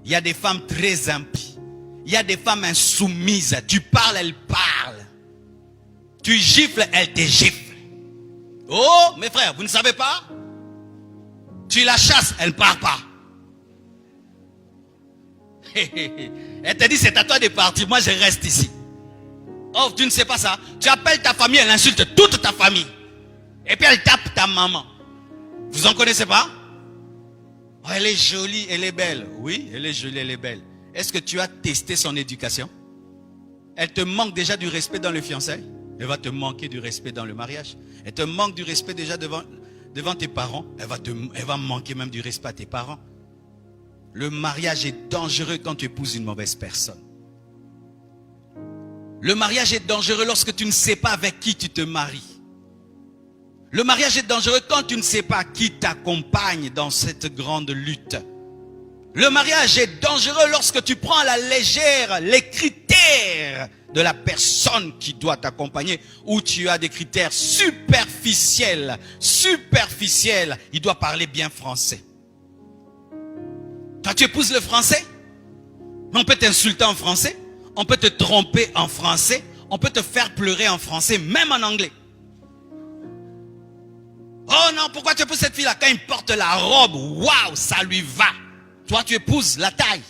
Il y a des femmes très impies. Il y a des femmes insoumises. Tu parles, elles parlent. Tu gifles, elles te giflent. Oh, mes frères, vous ne savez pas? Tu la chasses, elle ne part pas. Elle te dit, c'est à toi de partir, moi je reste ici. Oh, tu ne sais pas ça. Tu appelles ta famille, elle insulte toute ta famille. Et puis elle tape ta maman. Vous en connaissez pas? Oh, elle est jolie, elle est belle. Oui, elle est jolie, elle est belle. Est-ce que tu as testé son éducation? Elle te manque déjà du respect dans le fiançailles. Elle va te manquer du respect dans le mariage. Elle te manque du respect déjà devant tes parents. Elle va manquer même du respect à tes parents. Le mariage est dangereux quand tu épouses une mauvaise personne. Le mariage est dangereux lorsque tu ne sais pas avec qui tu te maries. Le mariage est dangereux quand tu ne sais pas qui t'accompagne dans cette grande lutte. Le mariage est dangereux lorsque tu prends à la légère les critères de la personne qui doit t'accompagner, ou tu as des critères superficiels. Superficiels. Il doit parler bien français. Toi, tu épouses le français, mais on peut t'insulter en français, on peut te tromper en français, on peut te faire pleurer en français, même en anglais. Oh non, pourquoi tu épouses cette fille-là? Quand il porte la robe, waouh, ça lui va. Toi, tu épouses la taille.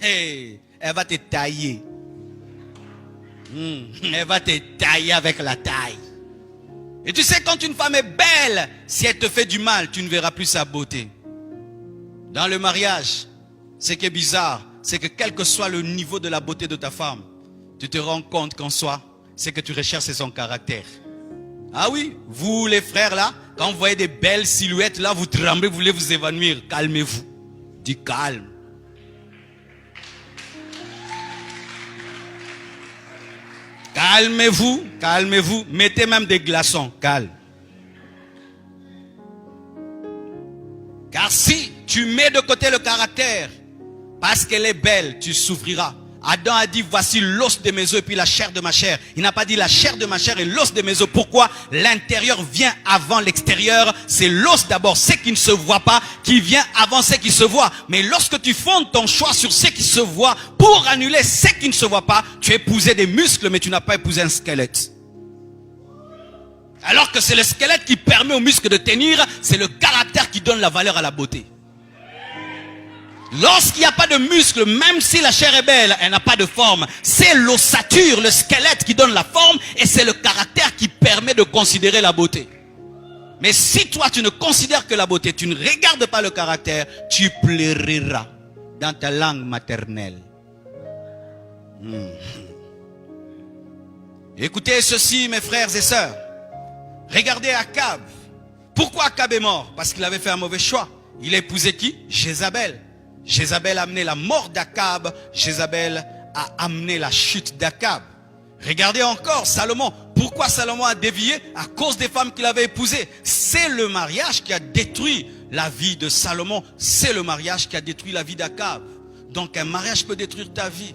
Hey, elle va te tailler. Elle va te tailler avec la taille. Et tu sais, quand une femme est belle, si elle te fait du mal, tu ne verras plus sa beauté. Dans le mariage, ce qui est bizarre, c'est que quel que soit le niveau de la beauté de ta femme, tu te rends compte qu'en soi, ce que tu recherches, c'est son caractère. Ah oui, vous les frères là, quand vous voyez des belles silhouettes là, vous tremblez, vous voulez vous évanouir. Calmez-vous. Du calme. Calmez-vous, calmez-vous. Mettez même des glaçons, calme. Car si tu mets de côté le caractère, parce qu'elle est belle, tu souffriras. Adam a dit, voici l'os de mes os et puis la chair de ma chair. Il n'a pas dit la chair de ma chair et l'os de mes os. Pourquoi? L'intérieur vient avant l'extérieur. C'est l'os d'abord, ce qui ne se voit pas, qui vient avant ce qui se voit. Mais lorsque tu fondes ton choix sur ce qui se voit, pour annuler ce qui ne se voit pas, tu as épousé des muscles, mais tu n'as pas épousé un squelette. Alors que c'est le squelette qui permet aux muscles de tenir, c'est le caractère qui donne la valeur à la beauté. Lorsqu'il n'y a pas de muscles, même si la chair est belle, elle n'a pas de forme. C'est l'ossature, le squelette qui donne la forme, et c'est le caractère qui permet de considérer la beauté. Mais si toi tu ne considères que la beauté, tu ne regardes pas le caractère, tu pleureras dans ta langue maternelle. Écoutez ceci, mes frères et sœurs. Regardez Akab. Pourquoi Akab est mort? Parce qu'il avait fait un mauvais choix. Il a épousé qui? Jézabel. Jézabel a amené la mort d'Akab. Jézabel a amené la chute d'Akab. Regardez encore Salomon. Pourquoi Salomon a dévié? À cause des femmes qu'il avait épousées. C'est le mariage qui a détruit la vie de Salomon. C'est le mariage qui a détruit la vie d'Akab. Donc un mariage peut détruire ta vie.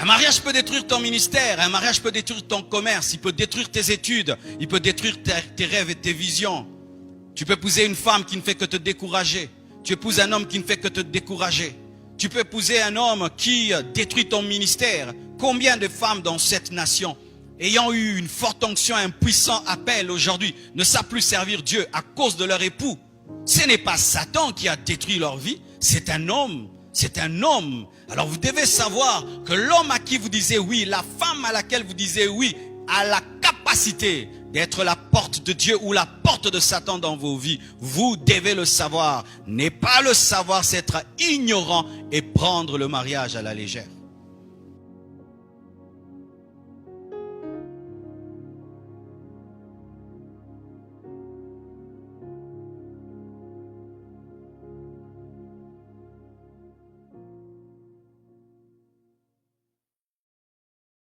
Un mariage peut détruire ton ministère. Un mariage peut détruire ton commerce. Il peut détruire tes études. Il peut détruire tes rêves et tes visions. Tu peux épouser une femme qui ne fait que te décourager. Tu épouses un homme qui ne fait que te décourager. Tu peux épouser un homme qui détruit ton ministère. Combien de femmes dans cette nation, ayant eu une forte onction, un puissant appel aujourd'hui, ne savent plus servir Dieu à cause de leur époux? Ce n'est pas Satan qui a détruit leur vie, c'est un homme. C'est un homme. Alors vous devez savoir que l'homme à qui vous disiez oui, la femme à laquelle vous disiez oui, a la capacité d'être la porte de Dieu ou la porte de Satan dans vos vies. Vous devez le savoir. Ne pas le savoir, c'est être ignorant et prendre le mariage à la légère.